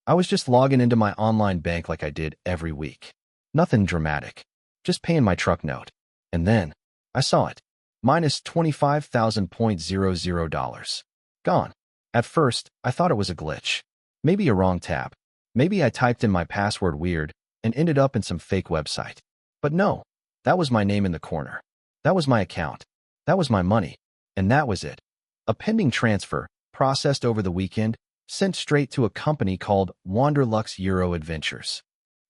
I was just logging into my online bank like I did every week. Nothing dramatic. Just paying my truck note. And then, I saw it. Minus $25,000.00. Gone. At first, I thought it was a glitch. Maybe a wrong tab. Maybe I typed in my password weird and ended up in some fake website. But no, that was my name in the corner. That was my account. That was my money. And that was it. A pending transfer, processed over the weekend, sent straight to a company called Wanderlux Euro Adventures.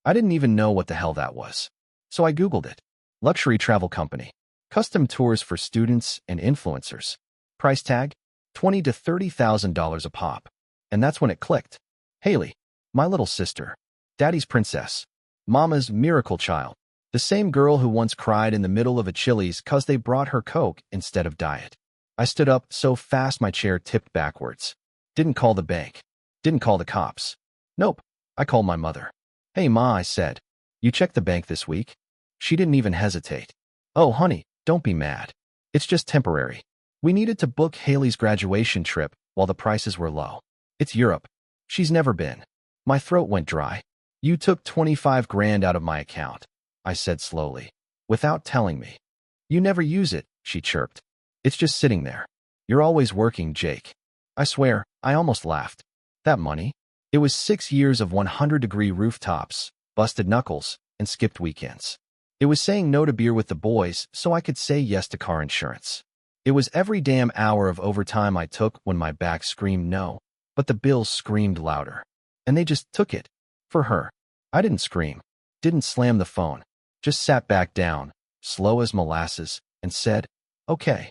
I didn't even know what the hell that was. So I Googled it. Luxury travel company. Custom tours for students and influencers. Price tag? $20,000 to $30,000 a pop. And that's when it clicked. Haley, my little sister. Daddy's princess. Mama's miracle child. The same girl who once cried in the middle of a Chili's 'cause they brought her Coke instead of diet. I stood up so fast my chair tipped backwards. Didn't call the bank. Didn't call the cops. Nope. I called my mother. Hey, Ma, I said. You checked the bank this week? She didn't even hesitate. Oh, honey, don't be mad. It's just temporary. We needed to book Haley's graduation trip while the prices were low. It's Europe. She's never been. My throat went dry. You took 25 grand out of my account, I said slowly, without telling me. You never use it, she chirped. It's just sitting there. You're always working, Jake. I swear, I almost laughed. That money? It was 6 years of 100-degree rooftops, busted knuckles, and skipped weekends. It was saying no to beer with the boys so I could say yes to car insurance. It was every damn hour of overtime I took when my back screamed no, but the bills screamed louder. And they just took it. For her. I didn't scream. Didn't slam the phone. Just sat back down, slow as molasses, and said, okay.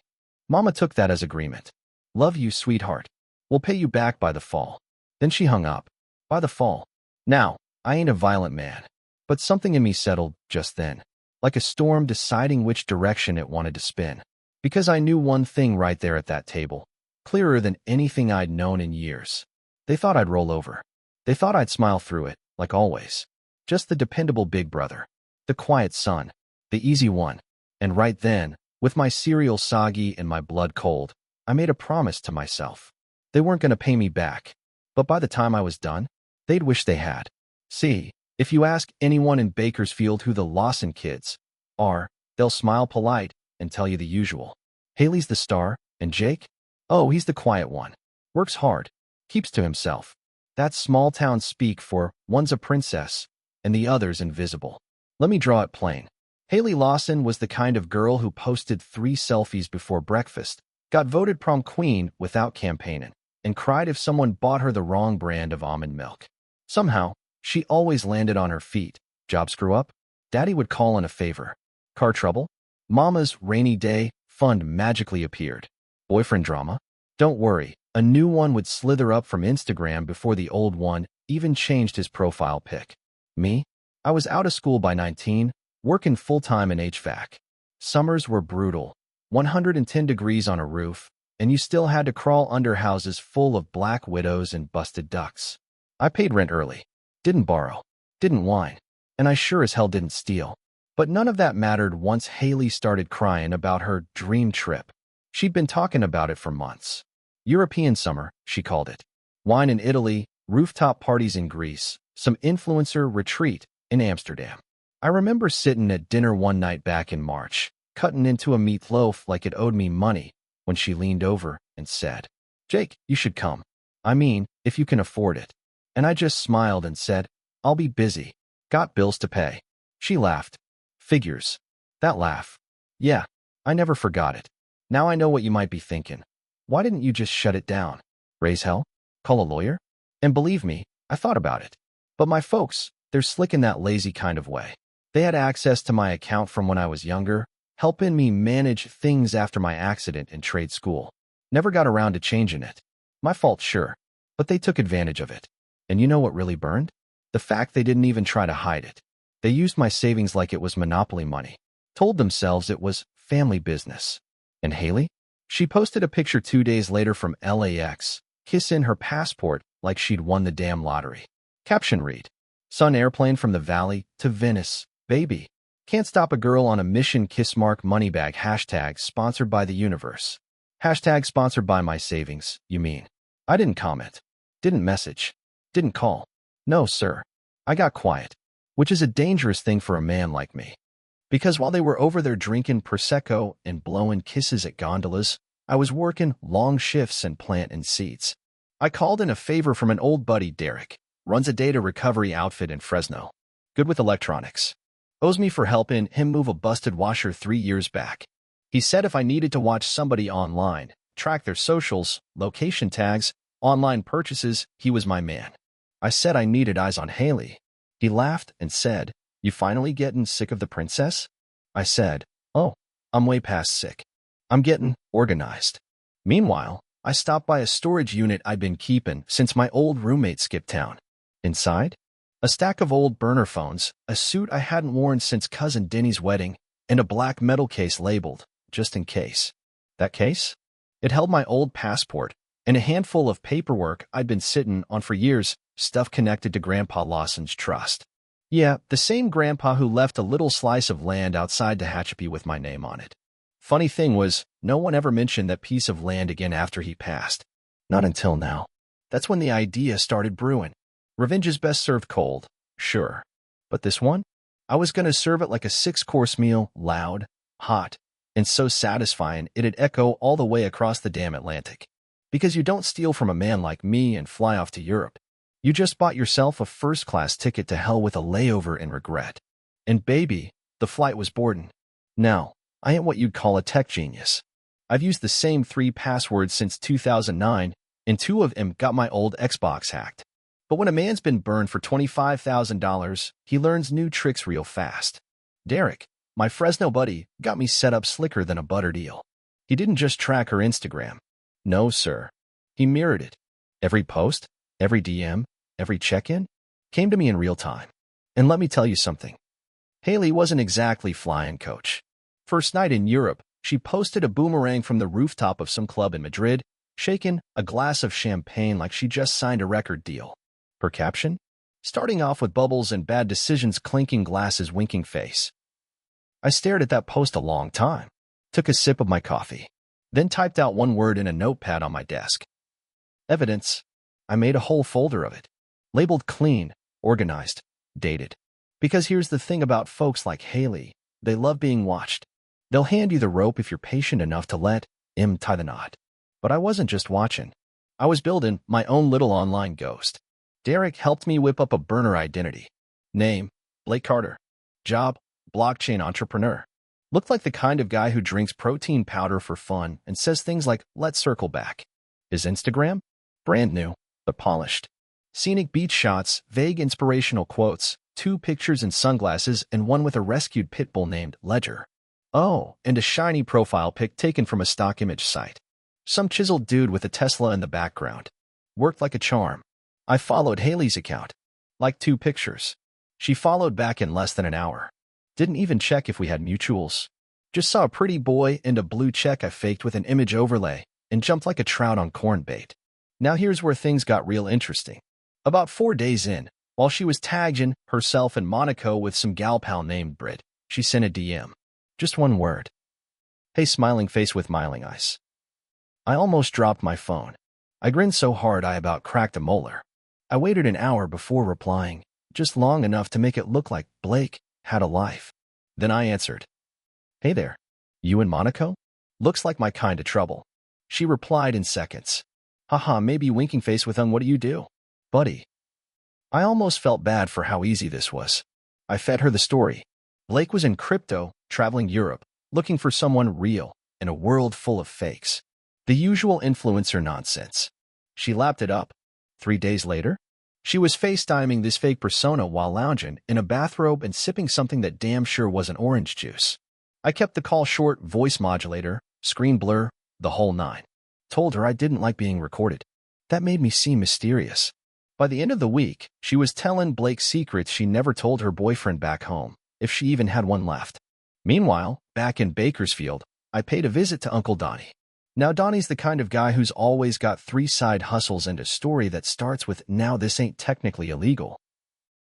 Mama took that as agreement. Love you, sweetheart. We'll pay you back by the fall. Then she hung up. By the fall. Now, I ain't a violent man. But something in me settled just then, like a storm deciding which direction it wanted to spin. Because I knew one thing right there at that table, clearer than anything I'd known in years. They thought I'd roll over. They thought I'd smile through it, like always. Just the dependable big brother. The quiet son. The easy one. And right then, with my cereal soggy and my blood cold, I made a promise to myself. They weren't going to pay me back. But by the time I was done, they'd wish they had. See, if you ask anyone in Bakersfield who the Lawson kids are, they'll smile polite and tell you the usual. Haley's the star, and Jake? Oh, he's the quiet one. Works hard. Keeps to himself. That's small-town speak for one's a princess, and the other's invisible. Let me draw it plain. Haley Lawson was the kind of girl who posted 3 selfies before breakfast, got voted prom queen without campaigning, and cried if someone bought her the wrong brand of almond milk. Somehow, she always landed on her feet. Job screw up? Daddy would call in a favor. Car trouble? Mama's rainy day fund magically appeared. Boyfriend drama? Don't worry, a new one would slither up from Instagram before the old one even changed his profile pic. Me? I was out of school by 19, working full-time in HVAC. Summers were brutal, 110 degrees on a roof, and you still had to crawl under houses full of black widows and busted ducks. I paid rent early, didn't borrow, didn't whine, and I sure as hell didn't steal. But none of that mattered once Haley started crying about her dream trip. She'd been talking about it for months. European summer, she called it. Wine in Italy, rooftop parties in Greece, some influencer retreat in Amsterdam. I remember sitting at dinner one night back in March, cutting into a meatloaf like it owed me money, when she leaned over and said, Jake, you should come. I mean, if you can afford it. And I just smiled and said, I'll be busy. Got bills to pay. She laughed. Figures. That laugh. Yeah, I never forgot it. Now I know what you might be thinking. Why didn't you just shut it down? Raise hell? Call a lawyer? And believe me, I thought about it. But my folks, they're slick in that lazy kind of way. They had access to my account from when I was younger, helping me manage things after my accident in trade school. Never got around to changing it. My fault, sure. But they took advantage of it. And you know what really burned? The fact they didn't even try to hide it. They used my savings like it was monopoly money. Told themselves it was family business. And Haley? She posted a picture 2 days later from LAX, kissing her passport like she'd won the damn lottery. Caption read, Sun airplane from the valley to Venice, baby. Can't stop a girl on a mission kissmark moneybag hashtag sponsored by the universe. Hashtag sponsored by my savings, you mean. I didn't comment. Didn't message. Didn't call. No, sir. I got quiet, which is a dangerous thing for a man like me. Because while they were over there drinking Prosecco and blowing kisses at gondolas, I was working long shifts and planting seeds. I called in a favor from an old buddy, Derek, runs a data recovery outfit in Fresno. Good with electronics. Owes me for helping him move a busted washer 3 years back. He said if I needed to watch somebody online, track their socials, location tags, online purchases, he was my man. I said I needed eyes on Haley. He laughed and said, "You finally getting sick of the princess?" I said, "Oh, I'm way past sick. I'm getting organized." Meanwhile, I stopped by a storage unit I'd been keeping since my old roommate skipped town. Inside? A stack of old burner phones, a suit I hadn't worn since cousin Denny's wedding, and a black metal case labeled, just in case. That case? It held my old passport and a handful of paperwork I'd been sitting on for years, stuff connected to Grandpa Lawson's trust. Yeah, the same grandpa who left a little slice of land outside Tehachapi with my name on it. Funny thing was, no one ever mentioned that piece of land again after he passed. Not until now. That's when the idea started brewing. Revenge is best served cold, sure. But this one? I was going to serve it like a 6-course meal, loud, hot, and so satisfying it'd echo all the way across the damn Atlantic. Because you don't steal from a man like me and fly off to Europe. You just bought yourself a first-class ticket to hell with a layover and regret. And baby, the flight was boarding. Now, I ain't what you'd call a tech genius. I've used the same 3 passwords since 2009, and 2 of them got my old Xbox hacked. But when a man's been burned for $25,000, he learns new tricks real fast. Derek, my Fresno buddy, got me set up slicker than a buttered eel. He didn't just track her Instagram. No, sir. He mirrored it. Every post, every DM, every check-in came to me in real time. And let me tell you something. Haley wasn't exactly flying coach. First night in Europe, she posted a boomerang from the rooftop of some club in Madrid, shaking a glass of champagne like she just signed a record deal. Her caption? Starting off with bubbles and bad decisions, clinking glasses, winking face. I stared at that post a long time, took a sip of my coffee, then typed out one word in a notepad on my desk. Evidence. I made a whole folder of it, labeled clean, organized, dated. Because here's the thing about folks like Haley, they love being watched. They'll hand you the rope if you're patient enough to let him tie the knot. But I wasn't just watching. I was building my own little online ghost. Derek helped me whip up a burner identity. Name, Blake Carter. Job, blockchain entrepreneur. Looked like the kind of guy who drinks protein powder for fun and says things like, "Let's circle back." His Instagram? Brand new, but polished. Scenic beach shots, vague inspirational quotes, 2 pictures in sunglasses and one with a rescued pit bull named Ledger. Oh, and a shiny profile pic taken from a stock image site. Some chiseled dude with a Tesla in the background. Worked like a charm. I followed Haley's account. Liked 2 pictures. She followed back in less than an hour. Didn't even check if we had mutuals. Just saw a pretty boy and a blue check I faked with an image overlay and jumped like a trout on corn bait. Now here's where things got real interesting. About 4 days in, while she was tagging herself in Monaco with some gal pal named Brit, she sent a DM. Just one word. Hey, smiling face with smiling eyes. I almost dropped my phone. I grinned so hard I about cracked a molar. I waited an hour before replying, just long enough to make it look like Blake had a life. Then I answered. Hey there. You in Monaco? Looks like my kind of trouble. She replied in seconds. Haha, maybe winking face with what do you do? Buddy. I almost felt bad for how easy this was. I fed her the story. Blake was in crypto, traveling Europe, looking for someone real in a world full of fakes. The usual influencer nonsense. She lapped it up. 3 days later, she was FaceTiming this fake persona while lounging in a bathrobe and sipping something that damn sure wasn't orange juice. I kept the call short, voice modulator, screen blur, the whole 9. Told her I didn't like being recorded. That made me seem mysterious. By the end of the week, she was telling Blake secrets she never told her boyfriend back home, if she even had one left. Meanwhile, back in Bakersfield, I paid a visit to Uncle Donnie. Now Donnie's the kind of guy who's always got 3 side hustles and a story that starts with, "Now this ain't technically illegal."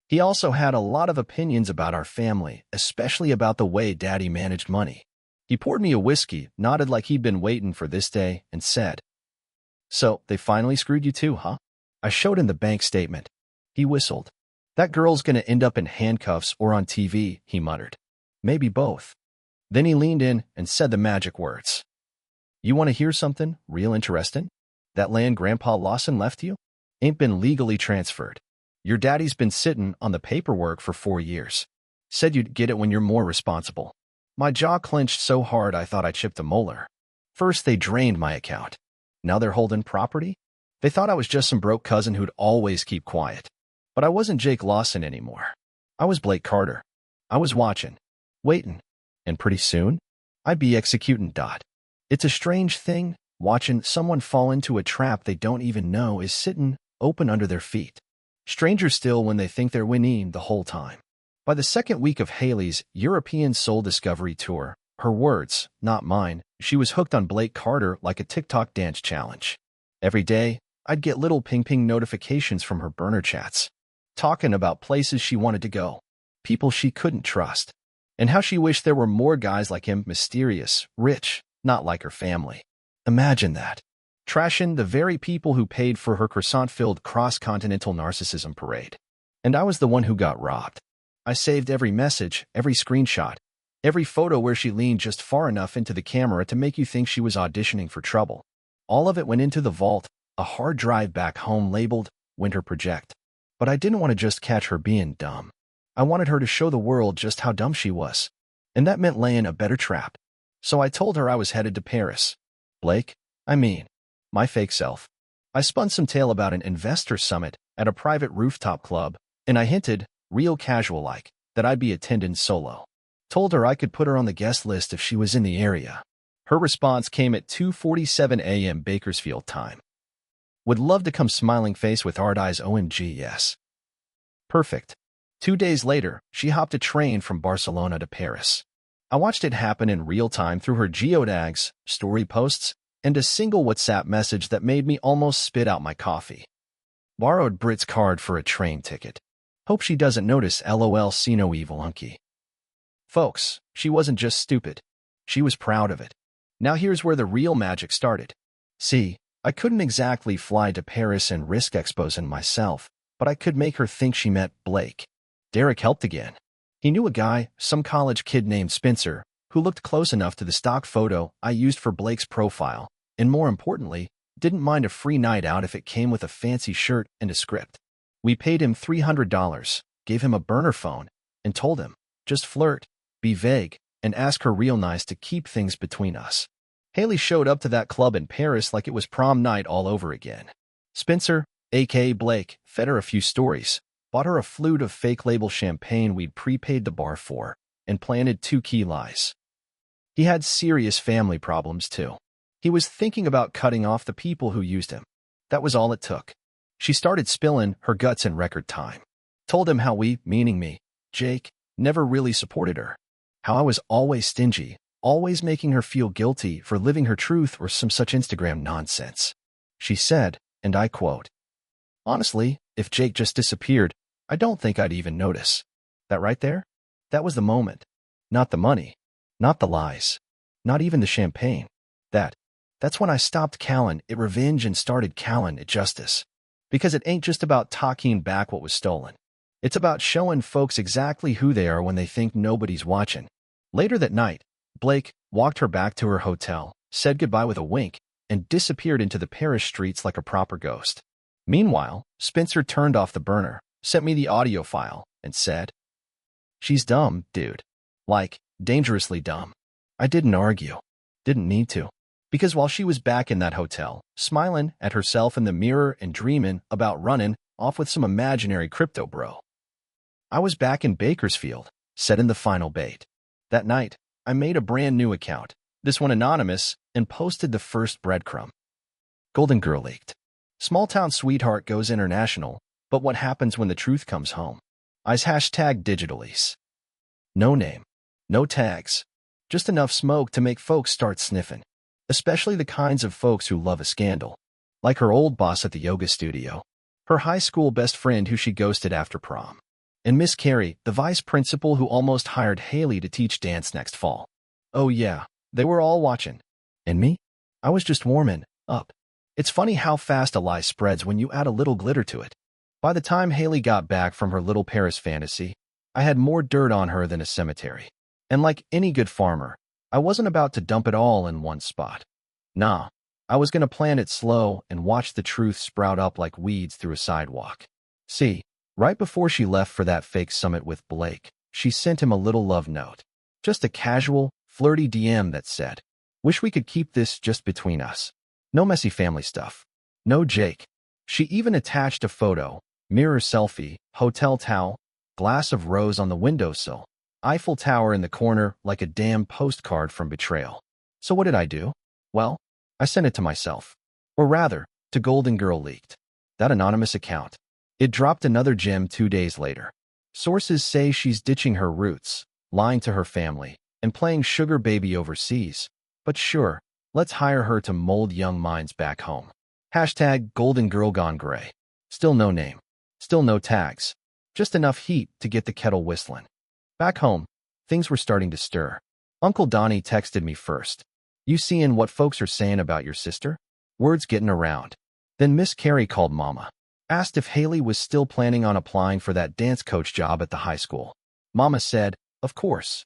He also had a lot of opinions about our family, especially about the way Daddy managed money. He poured me a whiskey, nodded like he'd been waiting for this day, and said, "So, they finally screwed you too, huh?" I showed him the bank statement. He whistled. That girl's gonna end up in handcuffs or on TV, he muttered. Maybe both. Then he leaned in and said the magic words. You want to hear something real interesting? That land Grandpa Lawson left you ain't been legally transferred. Your daddy's been sitting on the paperwork for 4 years. Said you'd get it when you're more responsible. My jaw clenched so hard I thought I chipped a molar. First they drained my account. Now they're holding property? They thought I was just some broke cousin who'd always keep quiet. But I wasn't Jake Lawson anymore. I was Blake Carter. I was watching, waiting, and pretty soon, I'd be executing. It's a strange thing, watching someone fall into a trap they don't even know is sitting open under their feet. Stranger still when they think they're winning the whole time. By the second week of Haley's European Soul Discovery Tour, her words, not mine, she was hooked on Blake Carter like a TikTok dance challenge. Every day, I'd get little ping-ping notifications from her burner chats, talking about places she wanted to go, people she couldn't trust, and how she wished there were more guys like him, mysterious, rich, not like her family. Imagine that. Trashing the very people who paid for her croissant-filled cross-continental narcissism parade. And I was the one who got robbed. I saved every message, every screenshot, every photo where she leaned just far enough into the camera to make you think she was auditioning for trouble. All of it went into the vault, a hard drive back home labeled Winter Project. But I didn't want to just catch her being dumb. I wanted her to show the world just how dumb she was. And that meant laying a better trap. So I told her I was headed to Paris. My fake self. I spun some tale about an investor summit at a private rooftop club, and I hinted, real casual-like, that I'd be attending solo. Told her I could put her on the guest list if she was in the area. Her response came at 2:47 a.m. Bakersfield time. Would love to come smiling face with hard eyes, OMG, yes. Perfect. 2 days later, she hopped a train from Barcelona to Paris. I watched it happen in real time through her geotags, story posts, and a single WhatsApp message that made me almost spit out my coffee. Borrowed Brit's card for a train ticket. Hope she doesn't notice, LOL, see no evil, hunky. Folks, she wasn't just stupid. She was proud of it. Now here's where the real magic started. See, I couldn't exactly fly to Paris and risk exposing myself, but I could make her think she met Blake. Derek helped again. He knew a guy, some college kid named Spencer, who looked close enough to the stock photo I used for Blake's profile, and more importantly, didn't mind a free night out if it came with a fancy shirt and a script. We paid him $300, gave him a burner phone, and told him, just flirt, be vague, and ask her real nice to keep things between us. Haley showed up to that club in Paris like it was prom night all over again. Spencer, aka Blake, fed her a few stories, bought her a flute of fake label champagne we'd prepaid the bar for, and planted 2 key lies. He had serious family problems, too. He was thinking about cutting off the people who used him. That was all it took. She started spilling her guts in record time. Told him how we, meaning me, Jake, never really supported her. How I was always stingy, always making her feel guilty for living her truth or some such Instagram nonsense. She said, and I quote, honestly, if Jake just disappeared, I don't think I'd even notice. That right there? That was the moment. Not the money. Not the lies. Not even the champagne. That's when I stopped calling it revenge and started calling it justice. Because it ain't just about talking back what was stolen. It's about showing folks exactly who they are when they think nobody's watching. Later that night, Blake walked her back to her hotel, said goodbye with a wink, and disappeared into the Paris streets like a proper ghost. Meanwhile, Spencer turned off the burner, sent me the audio file, and said, she's dumb, dude. Like, dangerously dumb. I didn't argue. Didn't need to. Because while she was back in that hotel, smiling at herself in the mirror and dreaming about running off with some imaginary crypto bro, I was back in Bakersfield, setting the final bait. That night, I made a brand new account, this one anonymous, and posted the first breadcrumb. Golden Girl leaked. Small town sweetheart goes international, but what happens when the truth comes home? I's hashtag digitalese. No name. No tags. Just enough smoke to make folks start sniffing. Especially the kinds of folks who love a scandal. Like her old boss at the yoga studio. Her high school best friend who she ghosted after prom. And Miss Carrie, the vice principal who almost hired Haley to teach dance next fall. Oh yeah, they were all watching. And me? I was just warming up. It's funny how fast a lie spreads when you add a little glitter to it. By the time Haley got back from her little Paris fantasy, I had more dirt on her than a cemetery. And like any good farmer, I wasn't about to dump it all in one spot. Nah, I was going to plant it slow and watch the truth sprout up like weeds through a sidewalk. See, right before she left for that fake summit with Blake, she sent him a little love note. Just a casual, flirty DM that said, "Wish we could keep this just between us. No messy family stuff. No Jake." She even attached a photo, mirror selfie, hotel towel, glass of rose on the windowsill, Eiffel Tower in the corner like a damn postcard from betrayal. So what did I do? Well, I sent it to myself. Or rather, to Golden Girl Leaked. That anonymous account. It dropped another gem 2 days later. Sources say she's ditching her roots, lying to her family, and playing sugar baby overseas. But sure, let's hire her to mold young minds back home. Hashtag Golden Girl Gone Gray. Still no name. Still no tags. Just enough heat to get the kettle whistling. Back home, things were starting to stir. Uncle Donnie texted me first. "You seein' what folks are saying about your sister?" Words getting around. Then Miss Carrie called Mama. Asked if Haley was still planning on applying for that dance coach job at the high school. Mama said, "Of course."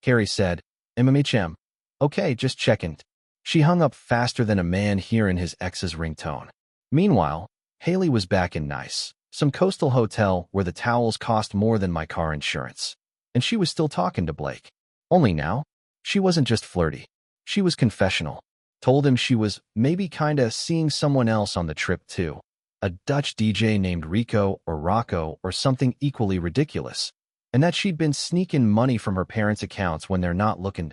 Carrie said, "MMHM. Okay, just checking." She hung up faster than a man hearing his ex's ringtone. Meanwhile, Haley was back in Nice, some coastal hotel where the towels cost more than my car insurance. And she was still talking to Blake. Only now, she wasn't just flirty. She was confessional. Told him she was maybe kinda seeing someone else on the trip too. A Dutch DJ named Rico or Rocco or something equally ridiculous. And that she'd been sneaking money from her parents' accounts when they're not looking.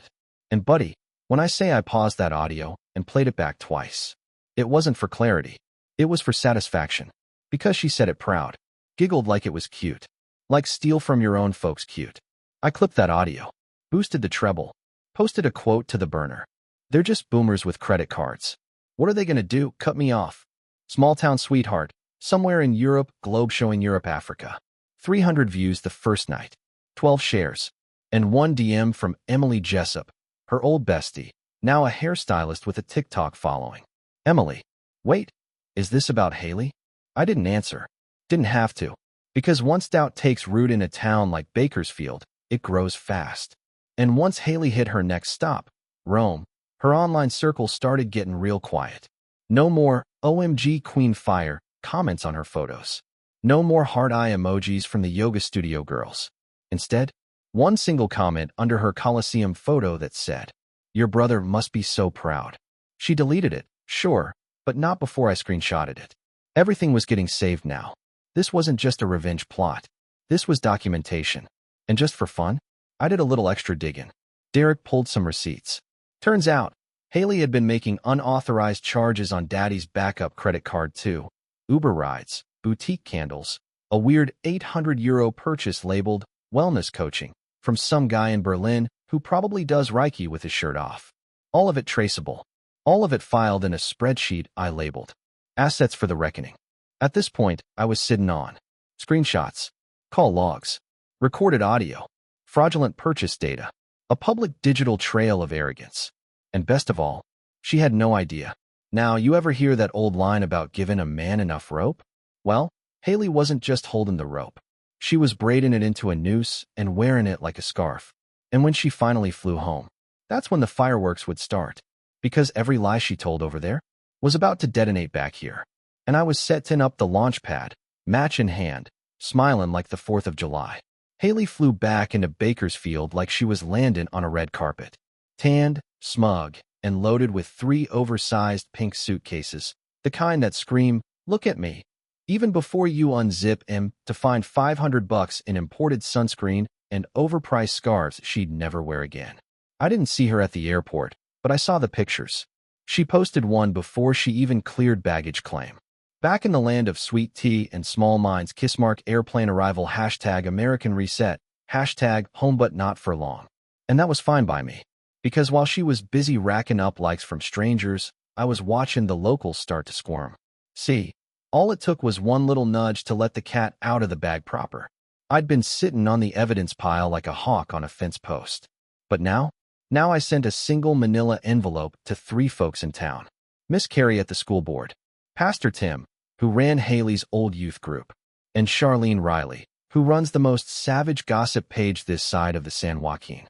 And buddy, when I say I paused that audio and played it back twice, it wasn't for clarity. It was for satisfaction. Because she said it proud. Giggled like it was cute. Like steal from your own folks cute. I clipped that audio. Boosted the treble. Posted a quote to the burner. "They're just boomers with credit cards. What are they gonna do? Cut me off. Small town sweetheart. Somewhere in Europe, globe showing Europe, Africa." 300 views the first night. 12 shares. And 1 DM from Emily Jessup, her old bestie, now a hairstylist with a TikTok following. Emily. Wait, is this about Haley? I didn't answer. Didn't have to. Because once doubt takes root in a town like Bakersfield, it grows fast. And once Haley hit her next stop, Rome, her online circle started getting real quiet. No more "OMG Queen Fire" comments on her photos. No more heart eye emojis from the yoga studio girls. Instead, one single comment under her Colosseum photo that said, "Your brother must be so proud." She deleted it, sure, but not before I screenshotted it. Everything was getting saved now. This wasn't just a revenge plot. This was documentation. And just for fun, I did a little extra digging. Derek pulled some receipts. Turns out, Haley had been making unauthorized charges on Daddy's backup credit card too. Uber rides, boutique candles, a weird €800 purchase labeled wellness coaching from some guy in Berlin who probably does Reiki with his shirt off. All of it traceable. All of it filed in a spreadsheet I labeled "Assets for the Reckoning." At this point, I was sitting on screenshots, call logs, recorded audio, fraudulent purchase data, a public digital trail of arrogance. And best of all, she had no idea. Now, you ever hear that old line about giving a man enough rope? Well, Haley wasn't just holding the rope. She was braiding it into a noose and wearing it like a scarf. And when she finally flew home, that's when the fireworks would start. Because every lie she told over there was about to detonate back here. And I was setting up the launch pad, match in hand, smiling like the 4th of July. Haley flew back into Bakersfield like she was landing on a red carpet. Tanned, smug, and loaded with 3 oversized pink suitcases, the kind that scream, "Look at me," even before you unzip them to find $500 in imported sunscreen and overpriced scarves she'd never wear again. I didn't see her at the airport, but I saw the pictures. She posted one before she even cleared baggage claim. Back in the land of sweet tea and small minds, kissmark airplane arrival, hashtag American reset, hashtag home but not for long. And that was fine by me. Because while she was busy racking up likes from strangers, I was watching the locals start to squirm. See, all it took was one little nudge to let the cat out of the bag proper. I'd been sitting on the evidence pile like a hawk on a fence post. But now I sent a single manila envelope to 3 folks in town. Miss Carrie at the school board, Pastor Tim, who ran Haley's old youth group, and Charlene Riley, who runs the most savage gossip page this side of the San Joaquin.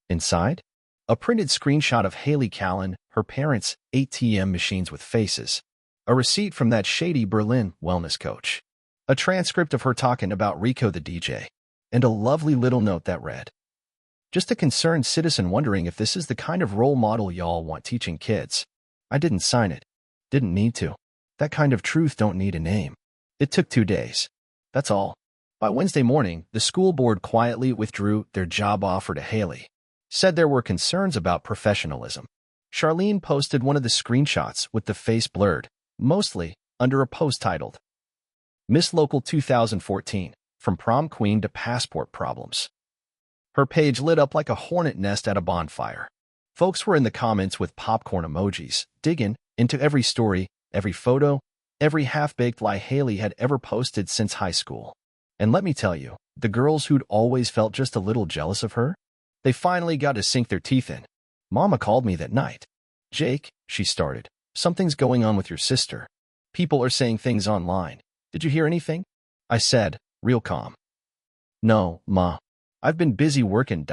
Inside? A printed screenshot of Haley Callan, her parents' ATM machines with faces, a receipt from that shady Berlin wellness coach, a transcript of her talking about Rico the DJ, and a lovely little note that read, "Just a concerned citizen wondering if this is the kind of role model y'all want teaching kids. I didn't sign it. Didn't need to. That kind of truth don't need a name. It took 2 days. That's all." By Wednesday morning, the school board quietly withdrew their job offer to Haley, said there were concerns about professionalism. Charlene posted one of the screenshots with the face blurred, mostly under a post titled, "Miss Local 2014, From Prom Queen to Passport Problems." Her page lit up like a hornet nest at a bonfire. Folks were in the comments with popcorn emojis, digging into every story, every photo, every half-baked lie Haley had ever posted since high school. And let me tell you, the girls who'd always felt just a little jealous of her, they finally got to sink their teeth in. "Mama called me that night. 'Jake,' she started, 'something's going on with your sister. People are saying things online. Did you hear anything?' I said, real calm, 'No, Ma. I've been busy working.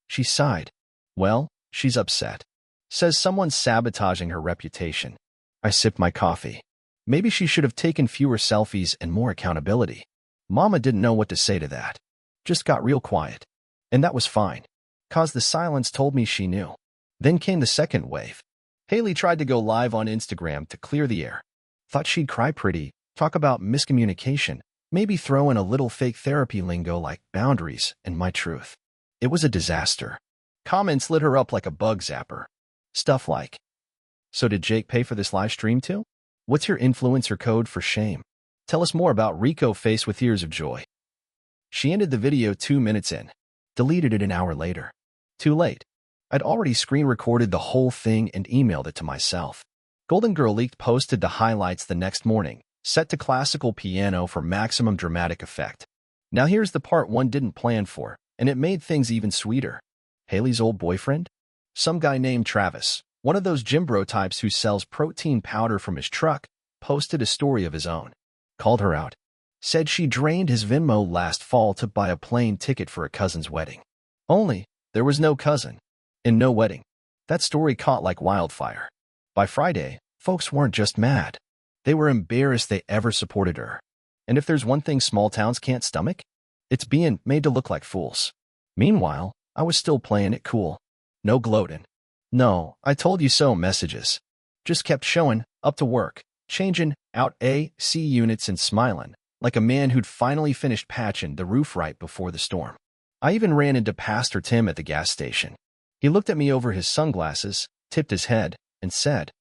She sighed. 'Well, she's upset. Says someone's sabotaging her reputation.' I sipped my coffee. Maybe she should have taken fewer selfies and more accountability. Mama didn't know what to say to that. Just got real quiet. And that was fine, 'cause the silence told me she knew. Then came the second wave. Haley tried to go live on Instagram to clear the air. Thought she'd cry pretty, talk about miscommunication, maybe throw in a little fake therapy lingo like boundaries and my truth. It was a disaster. Comments lit her up like a bug zapper. Stuff like, "So did Jake pay for this live stream too? What's your influencer code for shame? Tell us more about Rico face with tears of joy." She ended the video 2 minutes in, deleted it an hour later. Too late. I'd already screen recorded the whole thing and emailed it to myself. Golden Girl Leaked posted the highlights the next morning, set to classical piano for maximum dramatic effect. Now here's the part one didn't plan for, and it made things even sweeter. Haley's old boyfriend? Some guy named Travis, one of those gym bro types who sells protein powder from his truck, posted a story of his own. Called her out. Said she drained his Venmo last fall to buy a plane ticket for a cousin's wedding. Only, there was no cousin. And no wedding. That story caught like wildfire. By Friday, folks weren't just mad. They were embarrassed they ever supported her. And if there's one thing small towns can't stomach, it's being made to look like fools. Meanwhile, I was still playing it cool. No gloating. No, I told you so messages. Just kept showing up to work, changing out AC units and smiling, like a man who'd finally finished patching the roof right before the storm. I even ran into Pastor Tim at the gas station. He looked at me over his sunglasses, tipped his head, and said,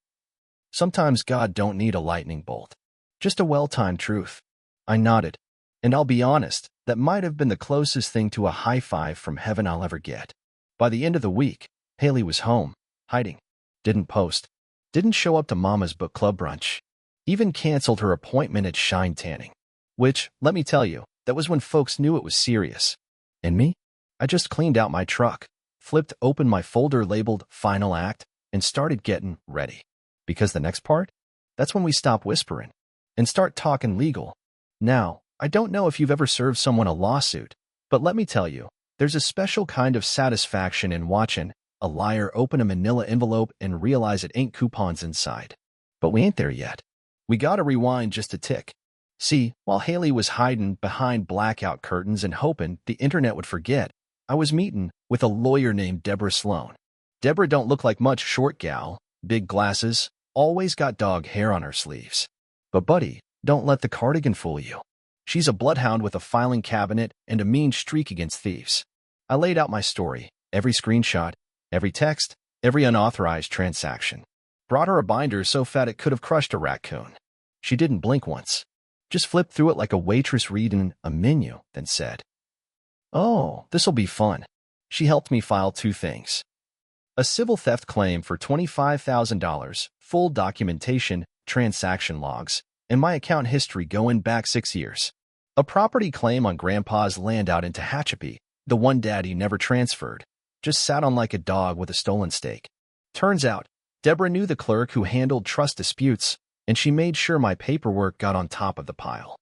"Sometimes God don't need a lightning bolt. Just a well-timed truth." I nodded, and I'll be honest, that might have been the closest thing to a high five from heaven I'll ever get. By the end of the week, Haley was home, hiding, didn't post, didn't show up to Mama's book club brunch, even canceled her appointment at Shine Tanning. Which, let me tell you, that was when folks knew it was serious. And me? I just cleaned out my truck, flipped open my folder labeled Final Act, and started getting ready. Because the next part? That's when we stop whispering and start talking legal. Now, I don't know if you've ever served someone a lawsuit, but let me tell you, there's a special kind of satisfaction in watching a liar open a manila envelope and realize it ain't coupons inside. But we ain't there yet. We gotta rewind just a tick. See, while Haley was hiding behind blackout curtains and hoping the internet would forget, I was meeting with a lawyer named Deborah Sloan. Deborah don't look like much short gal, big glasses, always got dog hair on her sleeves. But buddy, don't let the cardigan fool you. She's a bloodhound with a filing cabinet and a mean streak against thieves. I laid out my story, every screenshot, every text, every unauthorized transaction. Brought her a binder so fat it could have crushed a raccoon. She didn't blink once. Just flipped through it like a waitress reading a menu, then said, "Oh, this'll be fun." She helped me file 2 things. A civil theft claim for $25,000, full documentation, transaction logs, and my account history going back 6 years. A property claim on Grandpa's land out in Tehachapi, the one Daddy never transferred, just sat on like a dog with a stolen steak. Turns out, Deborah knew the clerk who handled trust disputes, and she made sure my paperwork got on top of the pile.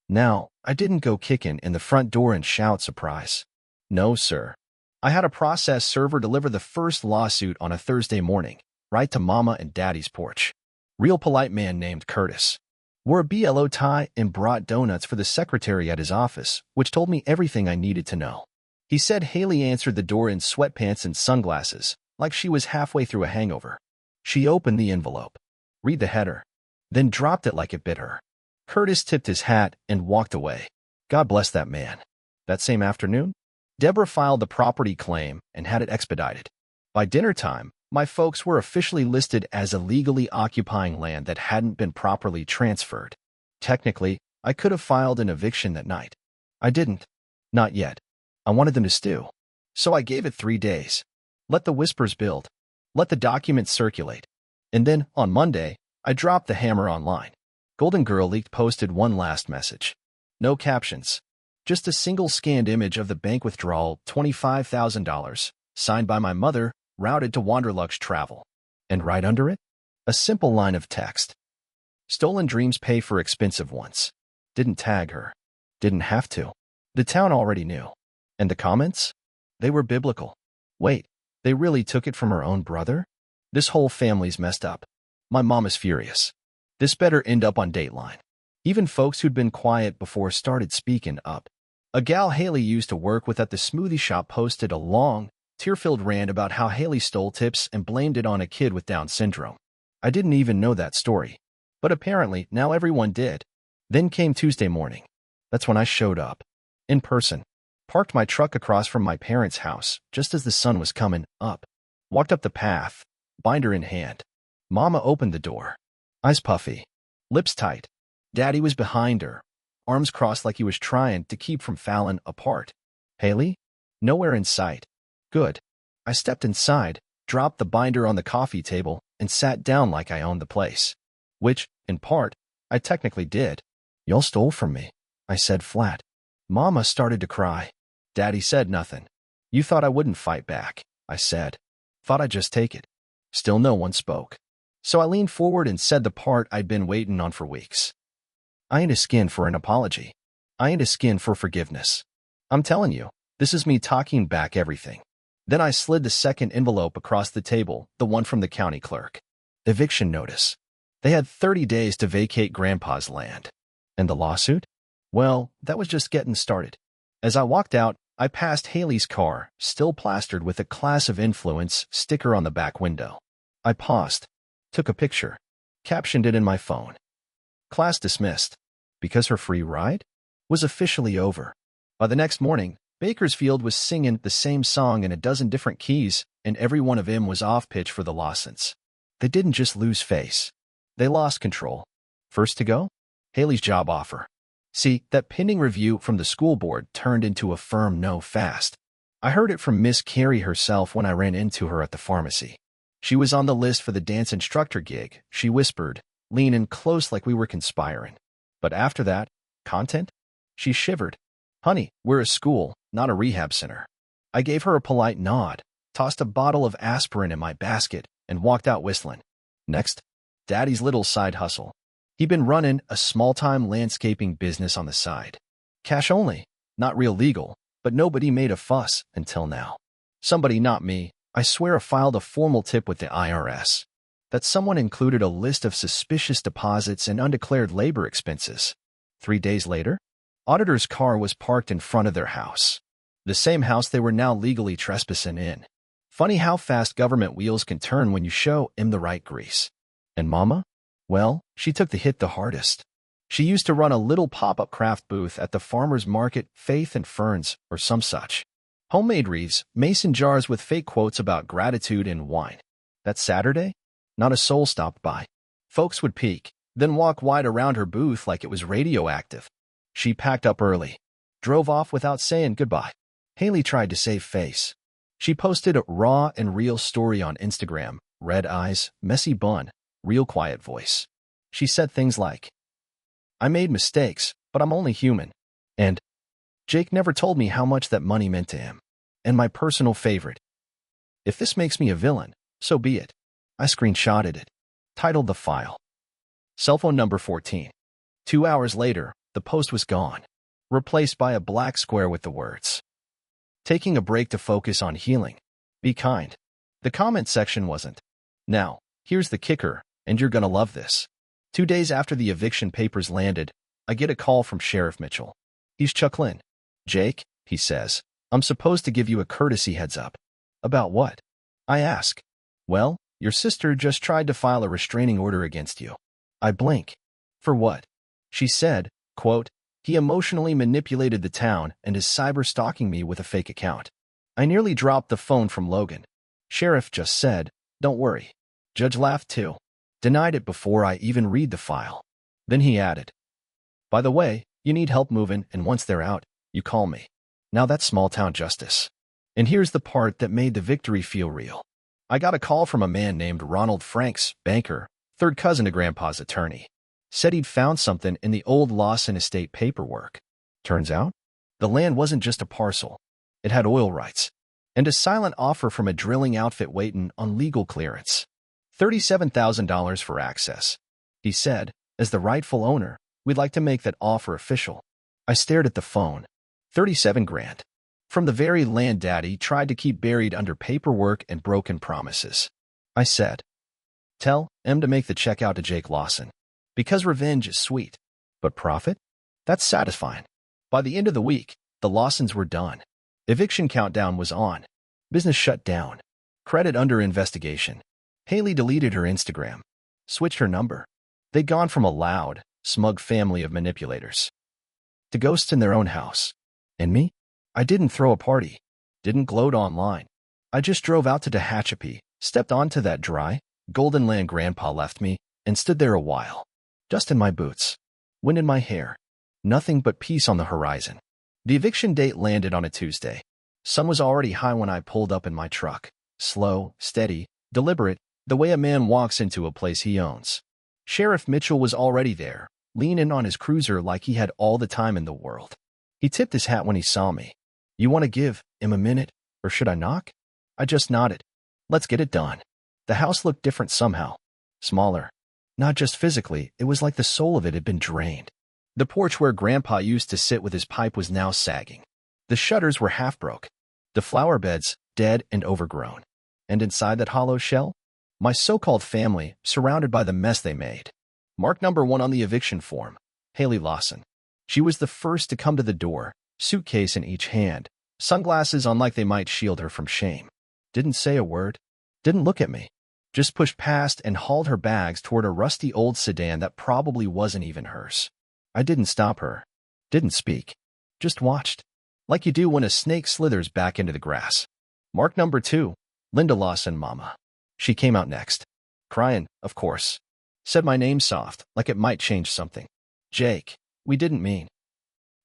Now, I didn't go kicking in the front door and shout surprise. No, sir. I had a process server deliver the first lawsuit on a Thursday morning, right to Mama and Daddy's porch. Real polite man named Curtis. Wore a BLO tie and brought donuts for the secretary at his office, which told me everything I needed to know. He said Haley answered the door in sweatpants and sunglasses, like she was halfway through a hangover. She opened the envelope. Read the header. Then dropped it like it bit her. Curtis tipped his hat and walked away. God bless that man. That same afternoon, Deborah filed the property claim and had it expedited. By dinner time, my folks were officially listed as illegally occupying land that hadn't been properly transferred. Technically, I could have filed an eviction that night. I didn't. Not yet. I wanted them to stew. So I gave it 3 days. Let the whispers build. Let the documents circulate. And then, on Monday, I dropped the hammer online. Golden Girl leaked posted one last message. No captions. Just a single scanned image of the bank withdrawal, $25,000, signed by my mother, routed to Wanderlux Travel. And right under it, a simple line of text. Stolen dreams pay for expensive ones. Didn't tag her. Didn't have to. The town already knew. And the comments? They were biblical. Wait, they really took it from her own brother? This whole family's messed up. My mom is furious. This better end up on Dateline. Even folks who'd been quiet before started speaking up. A gal Haley used to work with at the smoothie shop posted a long, tear-filled rant about how Haley stole tips and blamed it on a kid with Down syndrome. I didn't even know that story. But apparently, now everyone did. Then came Tuesday morning. That's when I showed up. In person. Parked my truck across from my parents' house, just as the sun was coming up. Walked up the path, binder in hand. Mama opened the door. Eyes puffy. Lips tight. Daddy was behind her, arms crossed like he was trying to keep from falling apart. Haley? Nowhere in sight. Good. I stepped inside, dropped the binder on the coffee table, and sat down like I owned the place. Which, in part, I technically did. Y'all stole from me, I said flat. Mama started to cry. Daddy said nothing. You thought I wouldn't fight back, I said. Thought I'd just take it. Still no one spoke. So I leaned forward and said the part I'd been waiting on for weeks. I ain't a skin for an apology. I ain't a skin for forgiveness. I'm telling you, this is me talking back everything. Then I slid the second envelope across the table, the one from the county clerk. Eviction notice. They had 30 days to vacate Grandpa's land. And the lawsuit? Well, that was just getting started. As I walked out, I passed Haley's car, still plastered with a Class of Influence sticker on the back window. I paused, took a picture, captioned it in my phone. Class dismissed. Because her free ride was officially over. By the next morning, Bakersfield was singing the same song in a dozen different keys, and every one of them was off-pitch for the Lawsons. They didn't just lose face. They lost control. First to go? Haley's job offer. See, that pending review from the school board turned into a firm no fast. I heard it from Miss Carey herself when I ran into her at the pharmacy. She was on the list for the dance instructor gig, she whispered, leaning close like we were conspiring. But after that, content? She shivered. Honey, we're a school, not a rehab center. I gave her a polite nod, tossed a bottle of aspirin in my basket, and walked out whistling. Next, Daddy's little side hustle. He'd been running a small-time landscaping business on the side. Cash only, not real legal, but nobody made a fuss until now. Somebody, not me, I swear, filed a formal tip with the IRS. That someone included a list of suspicious deposits and undeclared labor expenses. 3 days later, auditor's car was parked in front of their house. The same house they were now legally trespassing in. Funny how fast government wheels can turn when you show 'em the right grease. And Mama? Well, she took the hit the hardest. She used to run a little pop-up craft booth at the farmer's market, Faith and Ferns, or some such. Homemade wreaths, mason jars with fake quotes about gratitude and wine. That Saturday? Not a soul stopped by. Folks would peek, then walk wide around her booth like it was radioactive. She packed up early, drove off without saying goodbye. Haley tried to save face. She posted a raw and real story on Instagram, red eyes, messy bun, real quiet voice. She said things like, I made mistakes, but I'm only human. And Jake never told me how much that money meant to him. And my personal favorite. If this makes me a villain, so be it. I screenshotted it. Titled the file. Cell phone number 14. 2 hours later, the post was gone, replaced by a black square with the words, "Taking a break to focus on healing. Be kind." The comment section wasn't. Now, here's the kicker, and you're gonna love this. 2 days after the eviction papers landed, I get a call from Sheriff Mitchell. He's chuckling. "Jake," he says, "I'm supposed to give you a courtesy heads up." "About what?" I ask. "Well, your sister just tried to file a restraining order against you." I blink. "For what?" She said, quote, "He emotionally manipulated the town and is cyber-stalking me with a fake account." I nearly dropped the phone from Logan. Sheriff just said, "Don't worry." Judge laughed too. Denied it before I even read the file. Then he added, "By the way, you need help moving, and once they're out, you call me." Now that's small-town justice. And here's the part that made the victory feel real. I got a call from a man named Ronald Franks, banker, third cousin to Grandpa's attorney. Said he'd found something in the old Lawson estate paperwork. Turns out, the land wasn't just a parcel. It had oil rights, and a silent offer from a drilling outfit waiting on legal clearance. $37,000 for access. He said, "As the rightful owner, we'd like to make that offer official." I stared at the phone. 37 grand. From the very land Daddy tried to keep buried under paperwork and broken promises. I said, "Tell M to make the check out to Jake Lawson. Because revenge is sweet. But profit? That's satisfying." By the end of the week, the Lawsons were done. Eviction countdown was on. Business shut down. Credit under investigation. Haley deleted her Instagram. Switched her number. They'd gone from a loud, smug family of manipulators to ghosts in their own house. And me? I didn't throw a party. Didn't gloat online. I just drove out to Tehachapi, stepped onto that dry, golden land Grandpa left me, and stood there a while. Dust in my boots. Wind in my hair. Nothing but peace on the horizon. The eviction date landed on a Tuesday. Sun was already high when I pulled up in my truck. Slow, steady, deliberate, the way a man walks into a place he owns. Sheriff Mitchell was already there, leaning on his cruiser like he had all the time in the world. He tipped his hat when he saw me. "You want to give him a minute, or should I knock?" I just nodded. "Let's get it done." The house looked different somehow. Smaller. Not just physically, it was like the soul of it had been drained. The porch where Grandpa used to sit with his pipe was now sagging. The shutters were half broke. The flower beds, dead and overgrown. And inside that hollow shell, my so-called family, surrounded by the mess they made. Mark number 1 on the eviction form, Haley Lawson. She was the first to come to the door, suitcase in each hand, sunglasses on like they might shield her from shame. Didn't say a word. Didn't look at me. Just pushed past and hauled her bags toward a rusty old sedan that probably wasn't even hers. I didn't stop her. Didn't speak. Just watched. Like you do when a snake slithers back into the grass. Mark number 2, Linda Lawson, Mama. She came out next. Crying, of course. Said my name soft, like it might change something. "Jake, we didn't mean."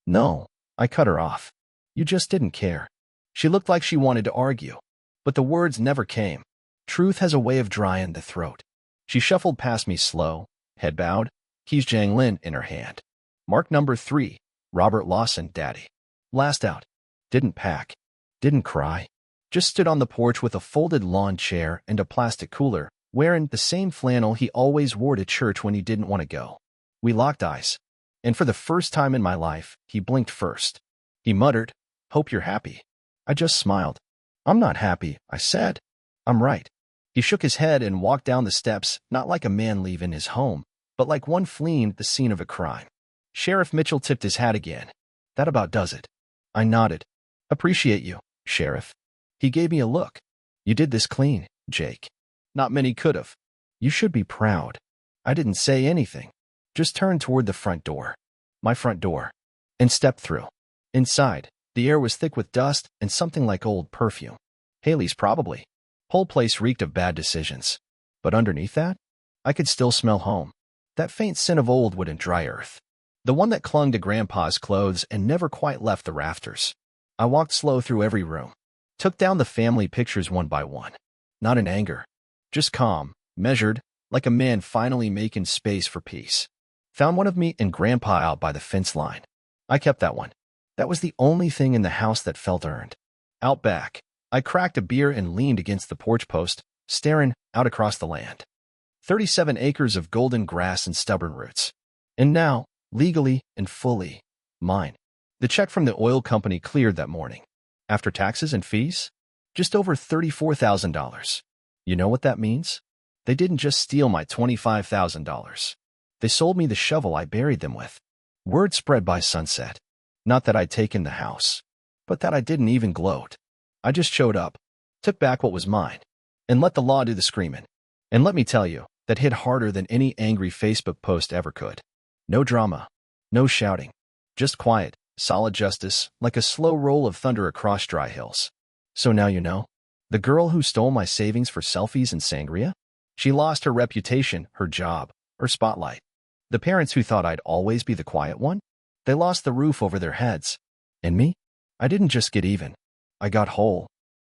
"No," I cut her off. "You just didn't care." She looked like she wanted to argue, but the words never came. Truth has a way of drying the throat. She shuffled past me slow, head bowed, keys Jiang Lin in her hand. Mark number 3, Robert Lawson, Daddy. Last out. Didn't pack. Didn't cry. Just stood on the porch with a folded lawn chair and a plastic cooler, wearing the same flannel he always wore to church when he didn't want to go. We locked eyes. And for the first time in my life, he blinked first. He muttered, "Hope you're happy." I just smiled. "I'm not happy," I said. "I'm right." He shook his head and walked down the steps, not like a man leaving his home, but like one fleeing the scene of a crime. Sheriff Mitchell tipped his hat again. "That about does it." I nodded. "Appreciate you, Sheriff." He gave me a look. "You did this clean, Jake. Not many could have. You should be proud." I didn't say anything. Just turned toward the front door. My front door. And stepped through. Inside, the air was thick with dust and something like old perfume. Haley's probably. Whole place reeked of bad decisions. But underneath that, I could still smell home. That faint scent of old wood and dry earth. The one that clung to Grandpa's clothes and never quite left the rafters. I walked slow through every room. Took down the family pictures one by one. Not in anger. Just calm, measured, like a man finally making space for peace. Found one of me and Grandpa out by the fence line. I kept that one. That was the only thing in the house that felt earned. Out back, I cracked a beer and leaned against the porch post, staring out across the land. 37 acres of golden grass and stubborn roots. And now, legally and fully mine. The check from the oil company cleared that morning. After taxes and fees, just over $34,000. You know what that means? They didn't just steal my $25,000. They sold me the shovel I buried them with. Word spread by sunset. Not that I'd taken the house, but that I didn't even gloat. I just showed up, took back what was mine, and let the law do the screaming. And let me tell you, that hit harder than any angry Facebook post ever could. No drama, no shouting, just quiet, solid justice, like a slow roll of thunder across dry hills. So now you know? The girl who stole my savings for selfies and sangria? She lost her reputation, her job, her spotlight. The parents who thought I'd always be the quiet one? They lost the roof over their heads. And me? I didn't just get even. I got whole.